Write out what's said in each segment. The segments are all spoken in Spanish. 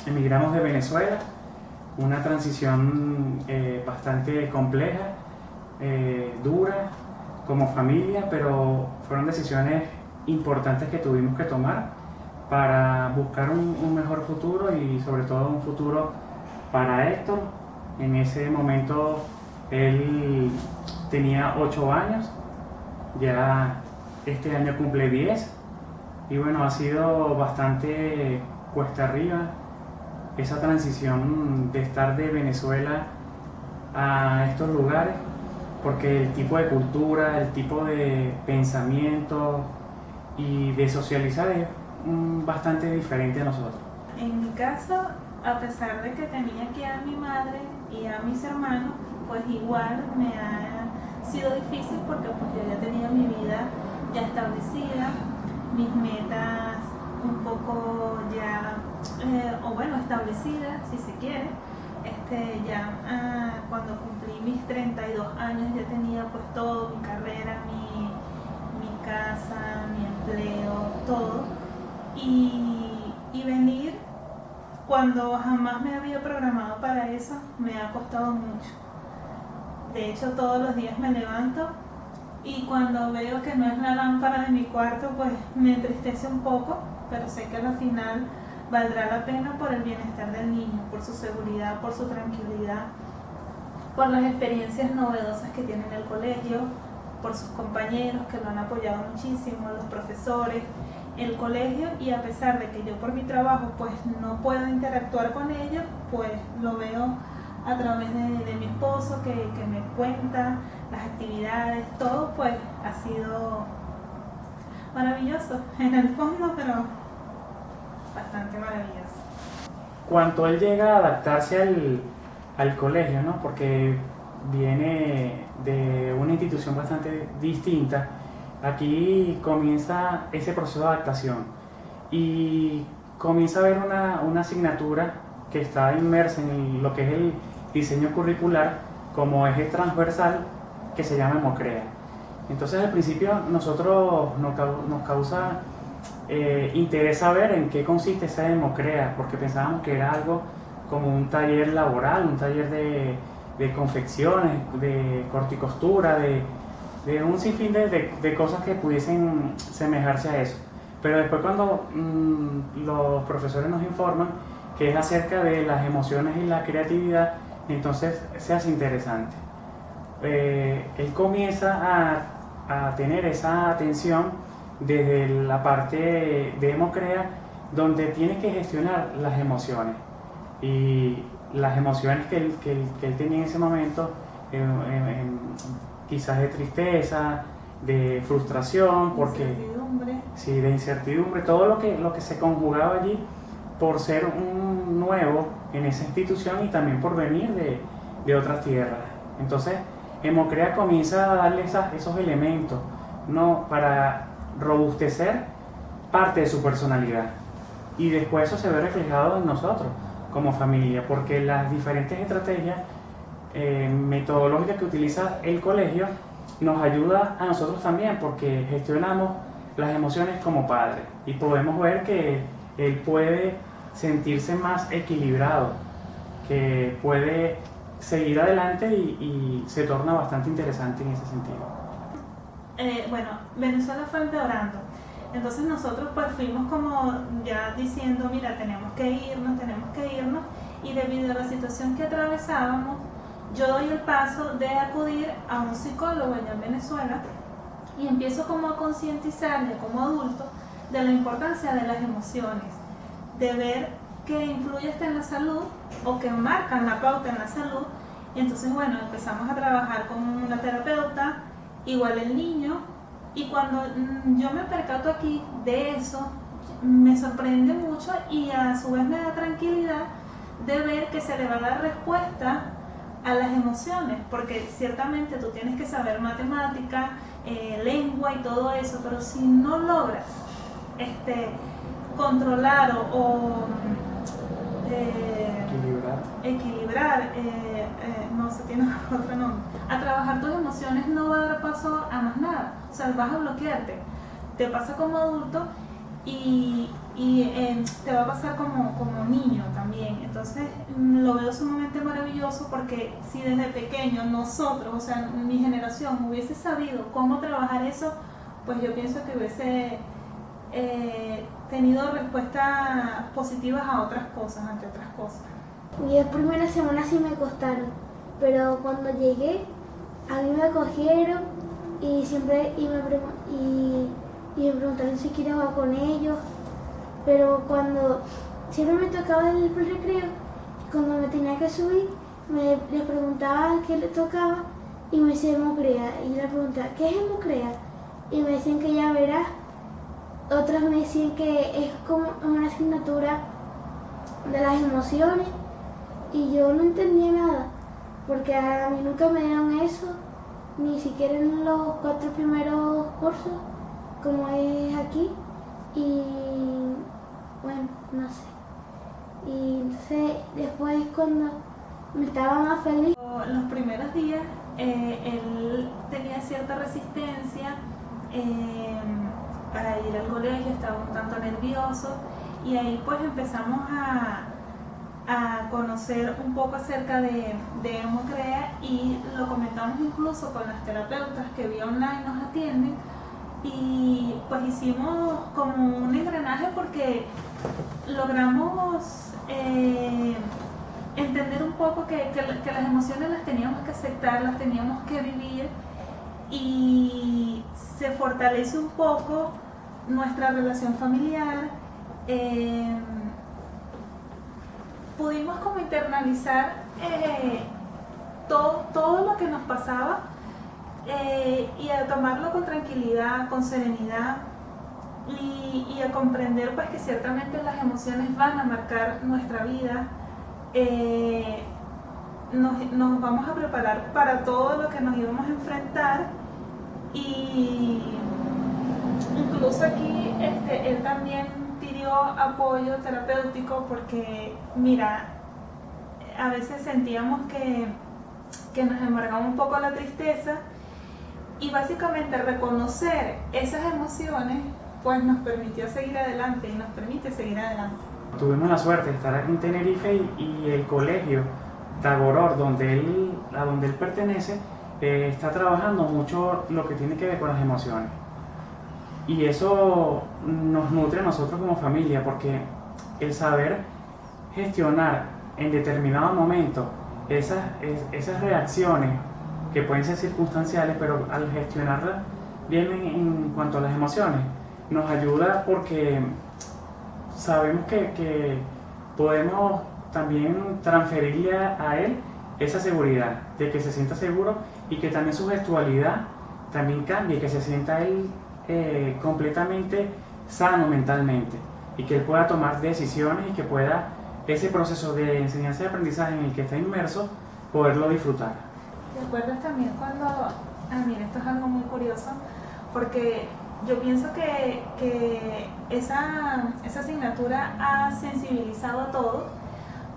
emigramos de Venezuela, una transición bastante compleja, dura como familia, pero fueron decisiones importantes que tuvimos que tomar para buscar un mejor futuro y sobre todo un futuro para Héctor. En ese momento él tenía 8 años, ya este año cumple 10 y bueno, ha sido bastante cuesta arriba esa transición de estar de Venezuela a estos lugares, porque el tipo de cultura, el tipo de pensamiento y de socializar es bastante diferente a nosotros. En mi caso, a pesar de que tenía aquí a mi madre y a mis hermanos, pues igual me ha sido difícil porque pues yo ya tenía mi vida ya establecida, mis metas un poco ya, o bueno, establecidas si se quiere. Cuando cumplí mis 32 años ya tenía pues todo, mi carrera, mi casa, mi empleo, todo. Y venir cuando jamás me había programado para eso me ha costado mucho. De hecho, todos los días me levanto y cuando veo que no es la lámpara de mi cuarto, pues me entristece un poco, pero sé que al final valdrá la pena por el bienestar del niño, por su seguridad, por su tranquilidad, por las experiencias novedosas que tiene en el colegio, por sus compañeros que lo han apoyado muchísimo, los profesores, el colegio, y a pesar de que yo por mi trabajo pues no puedo interactuar con ellos, pues lo veo a través de mi esposo que me cuenta las actividades, todo pues ha sido maravilloso en el fondo, pero bastante maravilloso. Cuando él llega a adaptarse al colegio, ¿no? Porque viene de una institución bastante distinta, aquí comienza ese proceso de adaptación y comienza a haber una asignatura que está inmersa en lo que es el diseño curricular como eje transversal, que se llama Hemocrea. Entonces al principio nosotros nos causa interés saber en qué consiste esa Hemocrea, porque pensábamos que era algo como un taller laboral, un taller de confecciones, de corticostura, de un sinfín de cosas que pudiesen semejarse a eso. Pero después cuando los profesores nos informan que es acerca de las emociones y la creatividad, entonces se hace interesante. Él comienza a tener esa atención desde la parte de Hemocrea, donde tiene que gestionar las emociones. Y las emociones que él tenía en ese momento, quizás de tristeza, de frustración, porque sí, de incertidumbre, todo lo que se conjugaba allí por ser un nuevo en esa institución y también por venir de otras tierras. Entonces, Hemocrea comienza a darle esos elementos, ¿no?, para robustecer parte de su personalidad. Y después eso se ve reflejado en nosotros como familia, porque las diferentes estrategias metodológicas que utiliza el colegio nos ayuda a nosotros también, porque gestionamos las emociones como padres y podemos ver que él puede sentirse más equilibrado, que puede seguir adelante y se torna bastante interesante en ese sentido. Bueno, Venezuela fue empeorando. Entonces nosotros pues fuimos como ya diciendo, mira, tenemos que irnos, y debido a la situación que atravesábamos, yo doy el paso de acudir a un psicólogo allá en Venezuela y empiezo como a concientizarme como adulto de la importancia de las emociones, de ver que influye hasta en la salud o que marcan la pauta en la salud. Y entonces bueno, empezamos a trabajar con una terapeuta, igual el niño, y cuando yo me percato aquí de eso, me sorprende mucho y a su vez me da tranquilidad de ver que se le va a dar respuesta a las emociones, porque ciertamente tú tienes que saber matemática, lengua y todo eso, pero si no logras controlar o equilibrar, no se tiene otro nombre, a trabajar tus emociones, no va a dar paso a más nada, o sea, vas a bloquearte. Te pasa como adulto y te va a pasar como niño también. Entonces lo veo sumamente maravilloso porque si desde pequeño nosotros, o sea, mi generación hubiese sabido cómo trabajar eso, pues yo pienso que hubiese tenido respuestas positivas a otras cosas, ante otras cosas. Mis primeras semanas sí me costaron, pero cuando llegué a mí me acogieron y me preguntaron si quería jugar con ellos, pero cuando siempre me tocaba el recreo, cuando me tenía que subir, les preguntaba qué le tocaba y me decía hemocrea, y le preguntaba ¿qué es hemocrea? Y me decían que ya verás. Otras me decían que es como una asignatura de las emociones y yo no entendía nada, porque a mí nunca me dieron eso, ni siquiera en los 4 primeros cursos, como es aquí, y bueno, no sé. Y entonces después cuando me estaba más feliz. Los primeros días él tenía cierta resistencia para ir al colegio, estaba un tanto nervioso y ahí pues empezamos a conocer un poco acerca de hemocrea y lo comentamos incluso con las terapeutas que vía online nos atienden y pues hicimos como un engranaje porque logramos entender un poco que las emociones las teníamos que aceptar, las teníamos que vivir y se fortalece un poco nuestra relación familiar. Pudimos como internalizar todo lo que nos pasaba y a tomarlo con tranquilidad, con serenidad y a comprender pues que ciertamente las emociones van a marcar nuestra vida. Nos vamos a preparar para todo lo que nos íbamos a enfrentar y incluso aquí él también pidió apoyo terapéutico porque mira, a veces sentíamos que nos embargaba un poco la tristeza y básicamente reconocer esas emociones pues nos permitió seguir adelante y nos permite seguir adelante. Tuvimos la suerte de estar aquí en Tenerife y el colegio Tagoror, a donde él pertenece, está trabajando mucho lo que tiene que ver con las emociones. Y eso nos nutre a nosotros como familia, porque el saber gestionar en determinado momento esas reacciones que pueden ser circunstanciales, pero al gestionarlas bien en cuanto a las emociones, nos ayuda porque sabemos que podemos también transferirle a él esa seguridad, de que se sienta seguro y que también su gestualidad también cambie, que se sienta él completamente sano mentalmente y que él pueda tomar decisiones y que pueda ese proceso de enseñanza y aprendizaje en el que está inmerso, poderlo disfrutar. ¿Te acuerdas también cuando, mira, esto es algo muy curioso, porque yo pienso que esa asignatura ha sensibilizado a todos,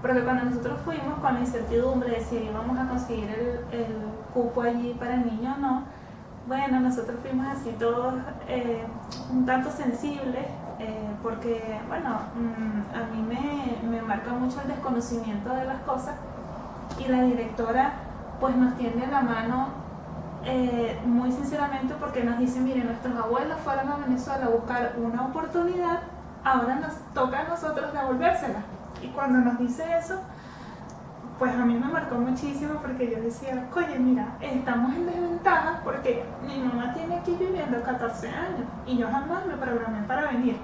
porque cuando nosotros fuimos con la incertidumbre de si íbamos a conseguir el cupo allí para el niño o no, bueno, nosotros fuimos así todos un tanto sensibles, porque bueno, a mí me marca mucho el desconocimiento de las cosas y la directora pues nos tiende la mano muy sinceramente porque nos dice, miren, nuestros abuelos fueron a Venezuela a buscar una oportunidad, ahora nos toca a nosotros devolvérsela. Y cuando nos dice eso, pues a mí me marcó muchísimo porque yo decía, oye, mira, estamos en desventaja porque mi mamá tiene aquí viviendo 14 años y yo jamás me programé para venir.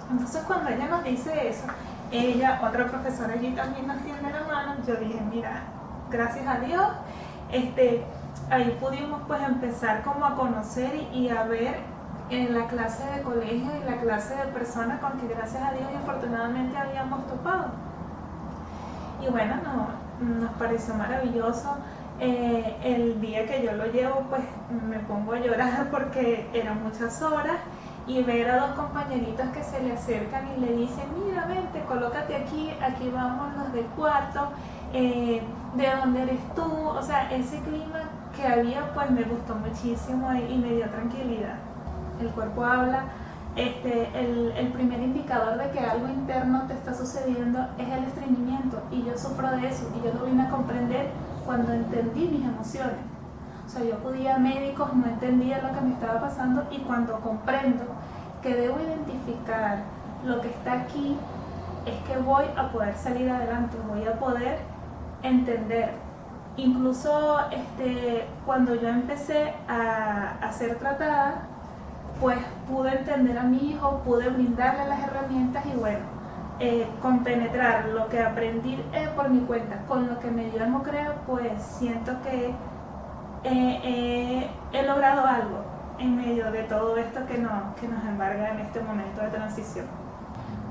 Entonces cuando ella nos dice eso, ella, otra profesora allí también nos tiende la mano, yo dije, mira, gracias a Dios, ahí pudimos pues empezar como a conocer y a ver en la clase de colegio y la clase de personas con que gracias a Dios y afortunadamente habíamos topado. Y bueno, nos pareció maravilloso. El día que yo lo llevo pues me pongo a llorar porque eran muchas horas y ver a dos compañeritos que se le acercan y le dicen, mira, vente, colócate aquí, aquí vamos los del cuarto, ¿de dónde eres tú? O sea, ese clima que había pues me gustó muchísimo y me dio tranquilidad. El cuerpo habla, el primer indicador de que algo interno te está sucediendo es el estreñimiento, y yo sufro de eso, y yo lo vine a comprender cuando entendí mis emociones. O sea, yo acudía a médicos, no entendía lo que me estaba pasando, y cuando comprendo que debo identificar lo que está aquí, es que voy a poder salir adelante, voy a poder entender. Incluso cuando yo empecé a ser tratada, pues pude entender a mi hijo, pude brindarle las herramientas, y bueno, compenetrar lo que aprendí por mi cuenta con lo que me dio Hemocrea, pues siento que he logrado algo en medio de todo esto que nos embarga en este momento de transición.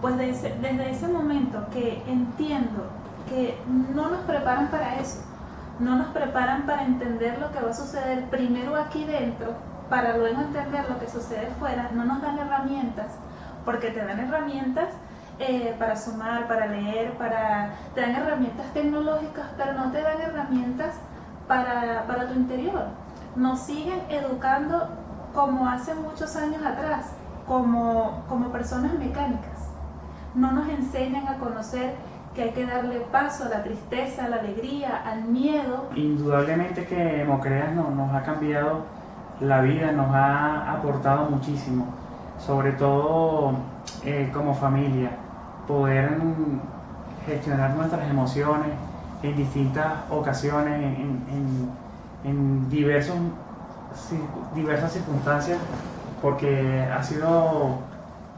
Pues desde ese momento que entiendo que no nos preparan para eso, no nos preparan para entender lo que va a suceder primero aquí dentro, para luego entender lo que sucede fuera, no nos dan herramientas, porque te dan herramientas para sumar, para leer, te dan herramientas tecnológicas, pero no te dan herramientas para tu interior. Nos siguen educando como hace muchos años atrás, como personas mecánicas. No nos enseñan a conocer que hay que darle paso a la tristeza, a la alegría, al miedo. Indudablemente que Hemocreas nos ha cambiado la vida, nos ha aportado muchísimo, sobre todo como familia, poder gestionar nuestras emociones en distintas ocasiones, en diversas circunstancias, porque ha sido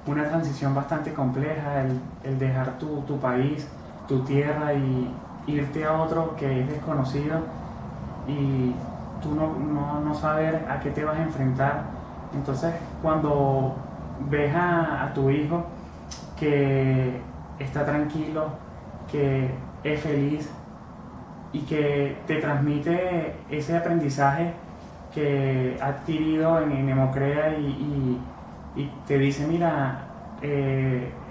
una transición bastante compleja el dejar tu país, tu tierra, y irte a otro que es desconocido, y tú no saber a qué te vas a enfrentar. Entonces, cuando ves a tu hijo que está tranquilo, que es feliz y que te transmite ese aprendizaje que ha adquirido en Hemocrea, y te dice, mira,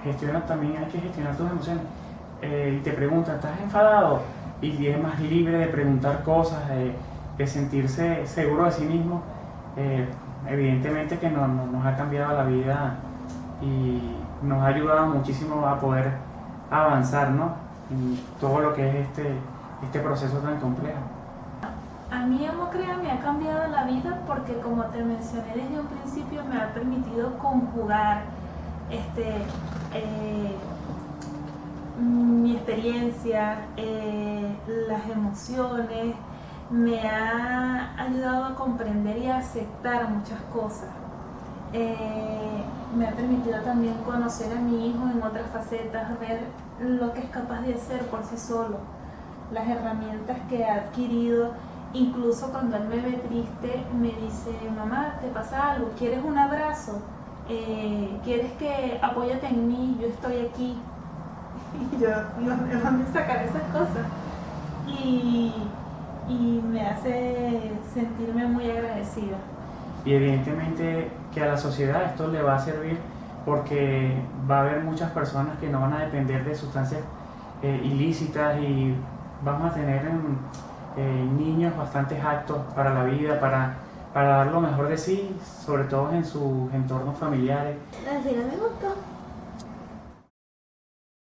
gestiona también, hay que gestionar tus emociones, y te pregunta, ¿estás enfadado? Y es más libre de preguntar cosas, de sentirse seguro de sí mismo. Evidentemente que nos ha cambiado la vida y nos ha ayudado muchísimo a poder avanzar, ¿no?, en todo lo que es este proceso tan complejo. A mí Hemocrea me ha cambiado la vida porque, como te mencioné desde un principio, me ha permitido conjugar mi experiencia, las emociones, me ha ayudado a comprender y a aceptar muchas cosas. Me ha permitido también conocer a mi hijo en otras facetas, ver lo que es capaz de hacer por sí solo, las herramientas que ha adquirido. Incluso cuando él me ve triste, me dice, mamá, ¿te pasa algo? ¿Quieres un abrazo? ¿Quieres que apóyate en mí? Yo estoy aquí. Y yo no me van a sacar esas cosas. Y me hace sentirme muy agradecida. Y evidentemente que a la sociedad esto le va a servir, porque va a haber muchas personas que no van a depender de sustancias ilícitas, y vamos a tener niños bastante aptos para la vida, para dar lo mejor de sí, sobre todo en sus entornos familiares. Al final me gustó.